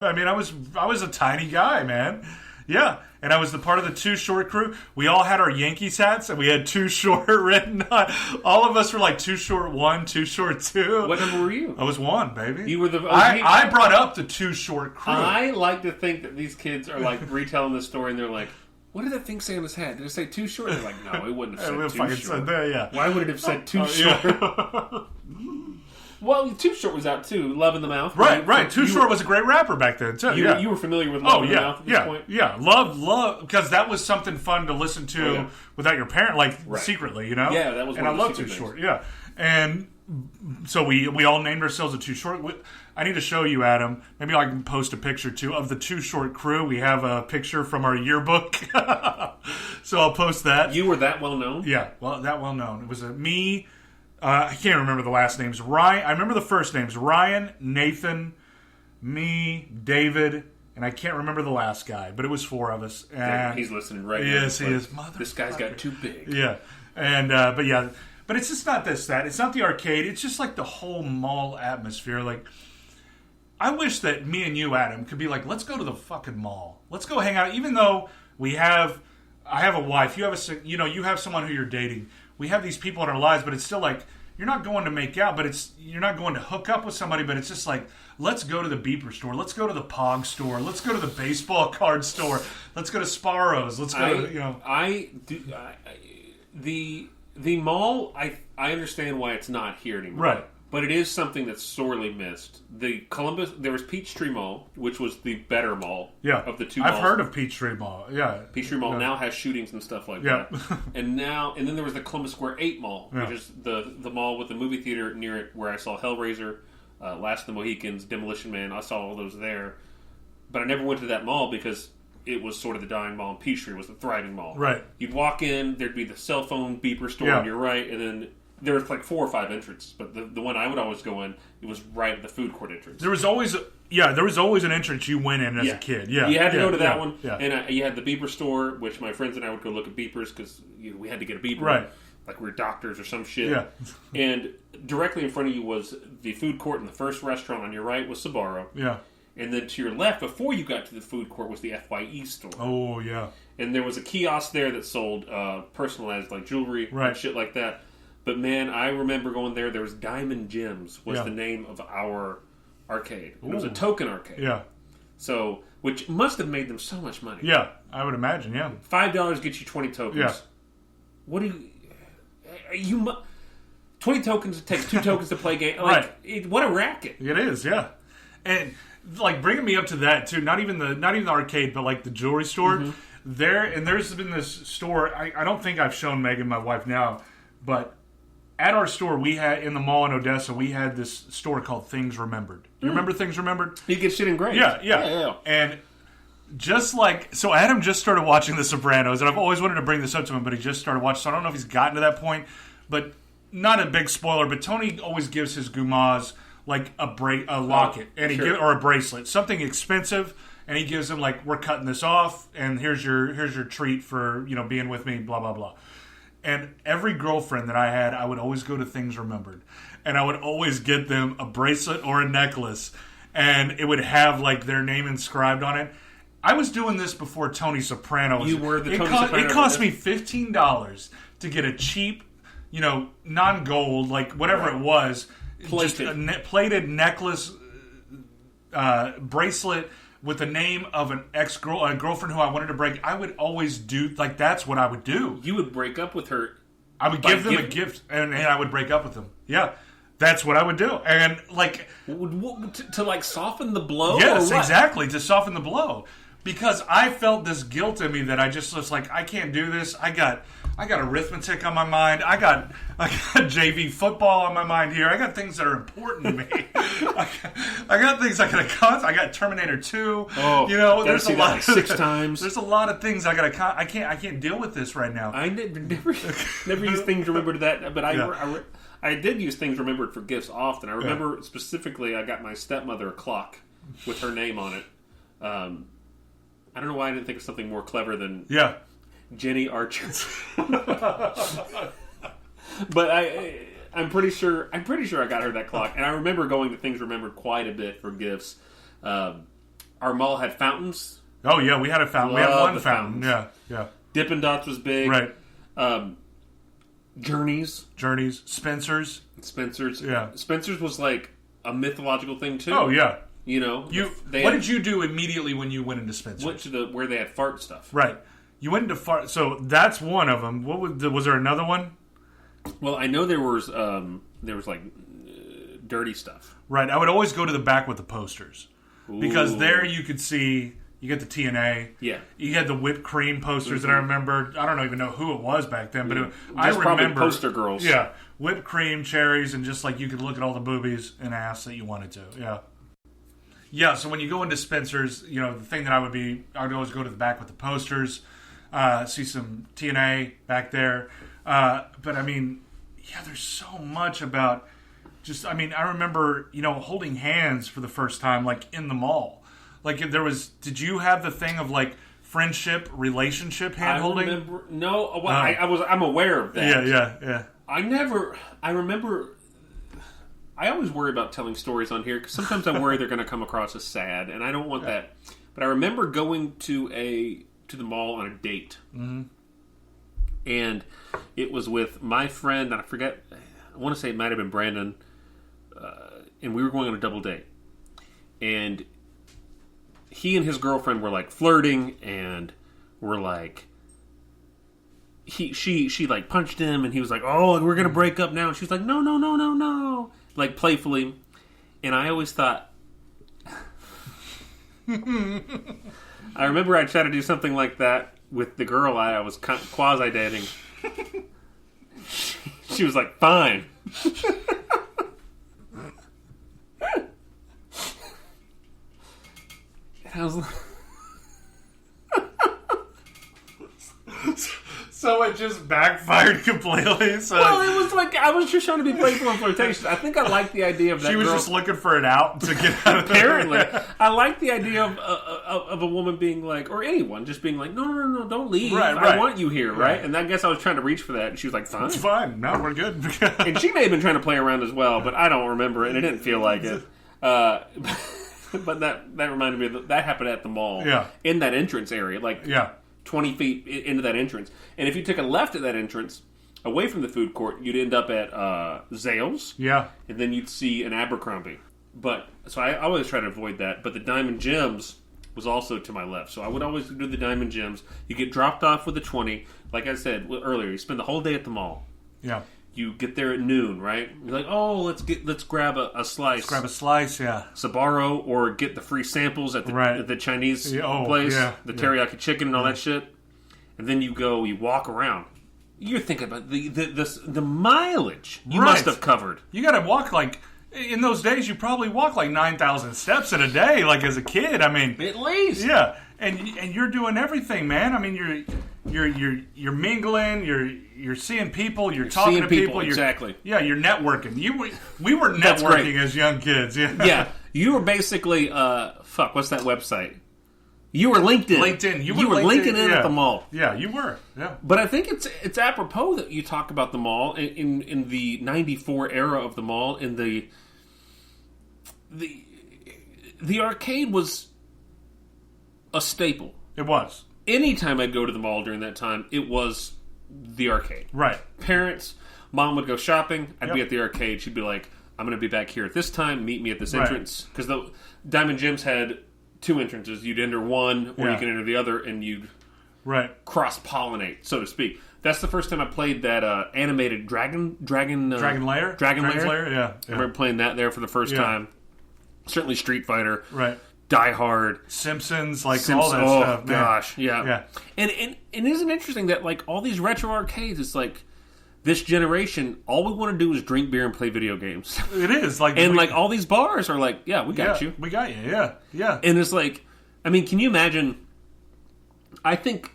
I mean, I was a tiny guy, man. Yeah, and I was the part of the Too Short crew. We all had our Yankees hats, and we had Too Short written on. All of us were like Too Short 1, Too Short 2. What number were you? I was 1, baby. You were the. I brought up the Too Short crew. I like to think that these kids are like retelling this story, and they're like, "What did that thing say on his hat? Did it say Too Short?" They're like, "No, it wouldn't have said Too Short." Yeah. Why would it have said Too Short? Yeah. Well, Too Short was out too. Love in the Mouth. Right. Too Short was a great rapper back then too. You were familiar with Love in the Mouth at this point? Yeah. Love, because that was something fun to listen to without your parent, secretly, you know? Yeah, that was one and of I the love Too secret Short, things. yeah. And so we all named ourselves a Too Short. I need to show you, Adam. Maybe I can post a picture too of the Too Short crew. We have a picture from our yearbook, so I'll post that. You were that well known? Yeah, that well known. It was me. I can't remember the last names. Ryan. I remember the first names: Ryan, Nathan, me, David, and I can't remember the last guy. But it was 4 of us. And he's listening right now. Yes, he is. This guy's got too big. Yeah, and but it's just not that. It's not the arcade. It's just like the whole mall atmosphere. Like, I wish that me and you, Adam, could be like, let's go to the fucking mall. Let's go hang out. Even though I have a wife. You have someone who you're dating. We have these people in our lives, but it's still like, you're not going to make out, but you're not going to hook up with somebody, but it's just like, let's go to the beeper store. Let's go to the Pog store. Let's go to the baseball card store. Let's go to Sparrow's. Let's go the mall, I understand why it's not here anymore. Right. But it is something that's sorely missed. There was Peachtree Mall, which was the better mall of the two malls. I've heard of Peachtree Mall, yeah. Peachtree Mall now has shootings and stuff like that. And then there was the Columbus Square 8 Mall, which is the mall with the movie theater near it where I saw Hellraiser, Last of the Mohicans, Demolition Man. I saw all those there. But I never went to that mall because it was sort of the dying mall, and Peachtree was the thriving mall. Right. You'd walk in, there'd be the cell phone beeper store on your right, and then there was like 4 or 5 entrances, but the one I would always go in, it was right at the food court entrance. There was always an entrance you went in as a kid. Yeah, you had to go to that one. Yeah. And you had the beeper store, which my friends and I would go look at beepers because we had to get a beeper, right? Like we were doctors or some shit. Yeah. And directly in front of you was the food court, and the first restaurant on your right was Sbarro. Yeah. And then to your left, before you got to the food court, was the FYE store. Oh yeah. And there was a kiosk there that sold personalized like jewelry and shit like that. But man, I remember going there. There was Diamond Gems was the name of our arcade. It was a token arcade. Yeah. So, which must have made them so much money. Yeah, I would imagine. Yeah. $5 gets you 20 tokens. Yeah. What do you? 20 tokens. It takes 2 tokens to play game. Like, what a racket! It is. Yeah. And like bringing me up to that too. Not even the arcade, but like the jewelry store. Mm-hmm. There's been this store. I don't think I've shown Megan, my wife, now, but. At our store, we had in the mall in Odessa, we had this store called Things Remembered. You remember Things Remembered? You get shit engraved. Yeah. And just like, so Adam just started watching The Sopranos, and I've always wanted to bring this up to him, but he just started watching, so I don't know if he's gotten to that point, but not a big spoiler, but Tony always gives his gumas like a locket or a bracelet, something expensive, and he gives them like, we're cutting this off, and here's your treat for being with me, blah blah blah. And every girlfriend that I had, I would always go to Things Remembered. And I would always get them a bracelet or a necklace. And it would have, like, their name inscribed on it. I was doing this before Tony Soprano. You were the Tony Soprano. It cost me $15 to get a cheap, non-gold, like, whatever it was. Just a plated necklace, bracelet with the name of a girlfriend who I wanted to break. I would always do, like, that's what I would do. You would break up with her. I would give them a gift, and I would break up with them. Yeah, that's what I would do. And, like... To like, soften the blow? Yes, exactly, to soften the blow. Because I felt this guilt in me that I just was like, I can't do this. I got arithmetic on my mind. I got JV football on my mind here. I got things that are important to me. I got things I got to cut. I got Terminator 2. Oh, there's a lot like 6 times. There's a lot of things I got to. I can't deal with this right now. I never use Things Remembered that, but I did use Things Remembered for gifts often. I remember specifically, I got my stepmother a clock with her name on it. I don't know why I didn't think of something more clever than Jenny Archer. But I'm pretty sure I got her that clock, and I remember going to Things Remembered quite a bit for gifts. our mall had fountains. Oh yeah, we had a fountain. We had one fountain. Yeah. Dippin' Dots was big. Right. Journeys, Spencer's. Yeah. Spencer's was like a mythological thing too. Oh yeah. You know, what did you do immediately when you went into Spencer's? Went to where they had fart stuff. Right. You went into fart. So that's one of them. What was there another one? Well, I know there was like dirty stuff. Right. I would always go to the back with the posters. Ooh. Because there you could see. You get the TNA. Yeah. You had the whipped cream posters that I remember. I don't even know who it was back then, but I remember probably poster girls. Yeah, whipped cream, cherries, and just like you could look at all the boobies and ass that you wanted to. Yeah. Yeah. So when you go into Spencer's, you know the thing that I would always go to the back with the posters, see some TNA back there. But I mean, yeah, there's so much about. I remember holding hands for the first time, like in the mall. Like did you have the thing of like friendship, relationship hand holding? No, well, I'm aware of that. Yeah. I remember. I always worry about telling stories on here because sometimes I worry they're going to come across as sad, and I don't want that. But I remember going to the mall on a date, and it was with my friend, and I forget. I want to say it might have been Brandon, and we were going on a double date, and he and his girlfriend were like flirting, and were like, she like punched him, and he was like, "Oh, we're gonna break up now." And she was like, "No," like playfully. And I always thought, I remember I tried to do something like that with the girl I was quasi dating. She was like, "Fine." I was So it just backfired completely. So well, it was like I was just trying to be playful and flirtatious. I think I liked the idea of that. She was just looking for an out to get out of there. Apparently, I like the idea of a woman being like, or anyone just being like, no, don't leave. Right. I want you here, right? And I guess I was trying to reach for that, and she was like, "Fine, it's fine. No, we're good." And she may have been trying to play around as well, but I don't remember it, and it didn't feel like it. But that reminded me of that happened at the mall. Yeah. In that entrance area, like 20 feet into that entrance. And if you took a left at that entrance, away from the food court, you'd end up at Zales. Yeah. And then you'd see an Abercrombie. So I always try to avoid that. But the Diamond Gems was also to my left. So I would always do the Diamond Gems. You get dropped off with a 20. Like I said earlier, you spend the whole day at the mall. Yeah. You get there at noon, right? You're like, oh, let's grab a slice. Let's grab a slice, yeah. Sbarro, or get the free samples at the Chinese place, the teriyaki chicken and all that shit. And then you walk around. You're thinking about the mileage you must have covered. You got to walk like in those days. You probably walk like 9,000 steps in a day, like as a kid. I mean, at least, yeah. And you're doing everything, man. I mean, you're mingling. You're seeing people. You're talking to people. Exactly. You're networking. We were networking as young kids. Yeah. Yeah. You were basically what's that website? You were LinkedIn. You were linking in at the mall. Yeah, you were. Yeah. But I think it's apropos that you talk about the mall in the '94 era of the mall. In the arcade was a staple. It was. Anytime I'd go to the mall during that time, it was the arcade. Right. Parents, mom would go shopping. I'd be at the arcade. She'd be like, "I'm going to be back here at this time. Meet me at this entrance." Because the Diamond Gems had 2 entrances. You'd enter one, or you could enter the other, and you'd cross-pollinate, so to speak. That's the first time I played that animated Dragon Lair? Dragon's Lair, yeah. I remember playing that there for the first time. Certainly Street Fighter. Right. Die Hard. Simpsons, all that stuff. Oh, gosh, yeah. And isn't it interesting that, like, all these retro arcades, it's like, this generation, all we want to do is drink beer and play video games. It is. And all these bars are like, yeah, we got you. We got you, yeah. And it's like, I mean, can you imagine, I think,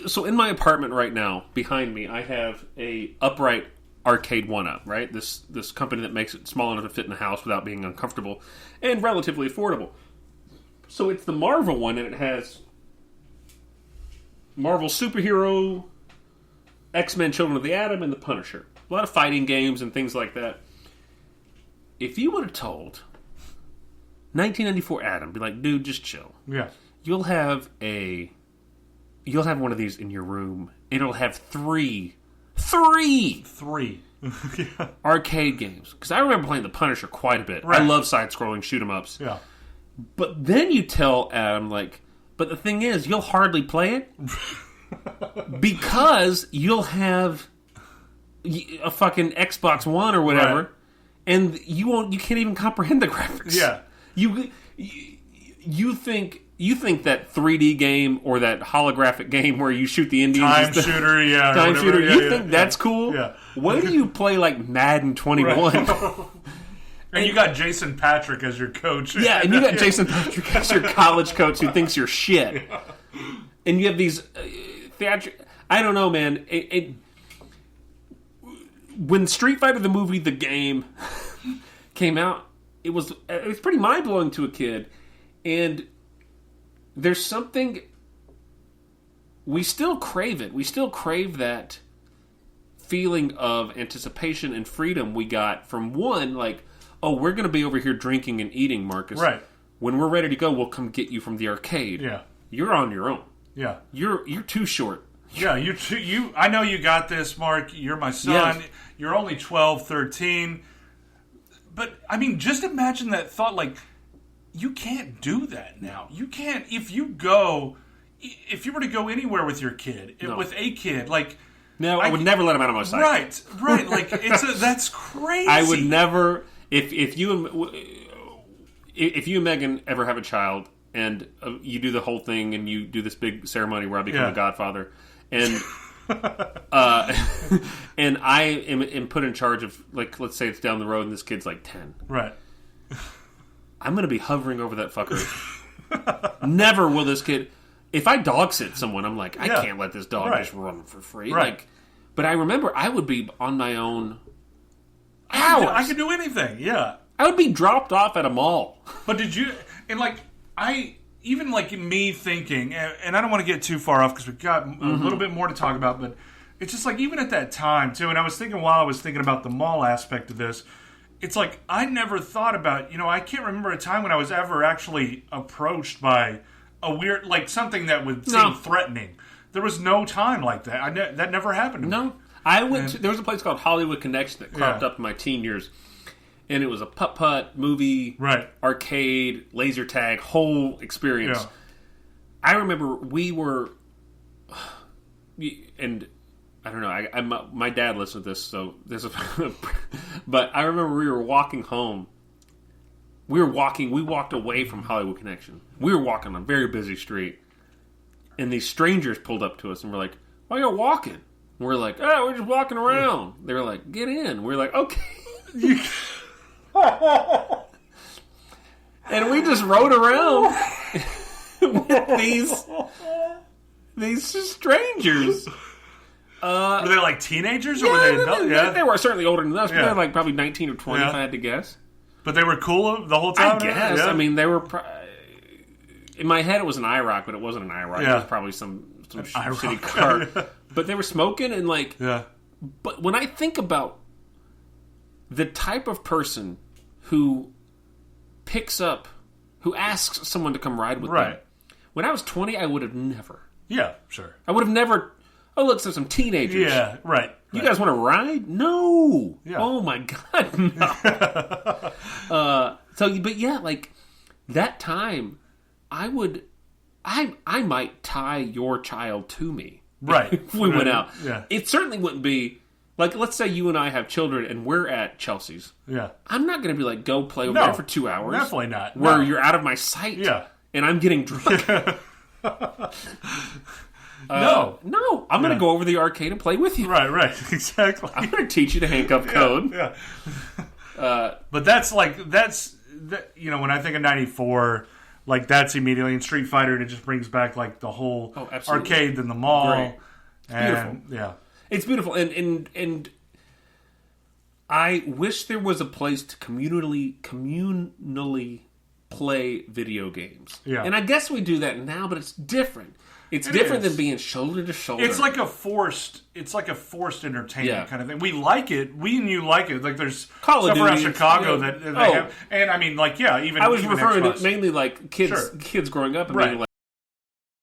so in my apartment right now, behind me, I have a upright arcade 1-Up, right? This company that makes it small enough to fit in the house without being uncomfortable and relatively affordable. So it's the Marvel one, and it has Marvel Superhero, X-Men Children of the Atom, and the Punisher. A lot of fighting games and things like that. If you would have told 1994 Adam, be like, dude, just chill. Yeah. You'll have one of these in your room. It'll have three Yeah. arcade games. Because I remember playing The Punisher quite a bit. Right. I love side-scrolling shoot-'em-ups. Yeah. But then you tell Adam, like, but the thing is, you'll hardly play it because you'll have a fucking Xbox One or whatever, right. and you can't even comprehend the graphics. Yeah. You think that 3D game or that holographic game where you shoot the Indians, time shooter, you think that's cool? Yeah. Why do you play like Madden 21? Right. And you got Jason Patrick as your coach. Yeah, and you got Jason Patrick as your college coach who thinks you're shit. Yeah. And you have these I don't know, man. When Street Fighter the movie, the game, came out, it was pretty mind-blowing to a kid. And there's something... We still crave it. We still crave that feeling of anticipation and freedom we got from one, like, oh, we're going to be over here drinking and eating, Marcus. Right. When we're ready to go, we'll come get you from the arcade. Yeah. You're on your own. Yeah. You're too short. Yeah, I know you got this, Mark. You're my son. Yes. You're only 12, 13. But, I mean, just imagine that thought, like, you can't do that now. You can't, if you were to go anywhere with your kid, with a kid, like... No, I would never let him out of my sight. Right. Like, that's crazy. I would never... If you and Megan ever have a child, and you do the whole thing, and you do this big ceremony where I become a godfather, and and I am put in charge of, like, let's say it's down the road, and this kid's like 10. Right. I'm going to be hovering over that fucker. Never will this kid... If I dog sit someone, I'm like, I can't let this dog just run for free. Right. Like, but I remember I would be on my own hours. I could do anything, yeah. I would be dropped off at a mall. But did you... And, like, even, like, me thinking... And I don't want to get too far off because we've got a little bit more to talk about, but it's just, like, even at that time, too, and I was thinking while I was thinking about the mall aspect of this, it's like, I never thought about... I can't remember a time when I was ever actually approached by... a weird, like, something that would seem threatening. There was no time like that. That never happened to me. No. I went to, there was a place called Hollywood Connection that cropped up in my teen years. And it was a putt-putt, movie, arcade, laser tag, whole experience. Yeah. I remember we were, and I don't know, my dad listened to this, so this is, but I remember we were walking home. We walked away from Hollywood Connection. We were walking on a very busy street. And these strangers pulled up to us and were like, why are you walking? And we're like, oh, we're just walking around. They were like, get in. We're like, okay. And we just rode around with these strangers. Were they like teenagers or were they adults? They were certainly older than us, but they were like probably 19 or 20 if I had to guess. But they were cool the whole time? I guess. Yeah. I mean, they were... in my head, it was an IROC, but it wasn't an IROC. It was probably some shitty car. But they were smoking and, like... Yeah. But when I think about the type of person who asks someone to come ride with them. When I was 20, I would have never. Yeah, sure. I would have never... Oh, look, there's some teenagers. Yeah, right. You guys want to ride? No. Yeah. Oh my God, no. But yeah, like that time, I might tie your child to me, right? If we went out. Yeah. It certainly wouldn't be like, let's say you and I have children and we're at Chelsea's. Yeah. I'm not going to be like, go play over there for 2 hours. Definitely not. Where you're out of my sight. Yeah. And I'm getting drunk. No, I'm going to go over to the arcade and play with you. Right, exactly. I'm going to teach you the handcuff code. Yeah. But that's when I think of 94, like that's immediately in Street Fighter, and it just brings back like the whole arcade and the mall. Great. It's beautiful. Yeah, it's beautiful, and I wish there was a place to communally play video games. Yeah. And I guess we do that now, but it's different. It's different than being shoulder to shoulder. It's like a forced entertainment kind of thing. We like it. We and you like it. Like there's Call of stuff around Duty, Chicago that they have. And I mean, like, even I was even referring Xbox. to mainly like kids growing up and being like,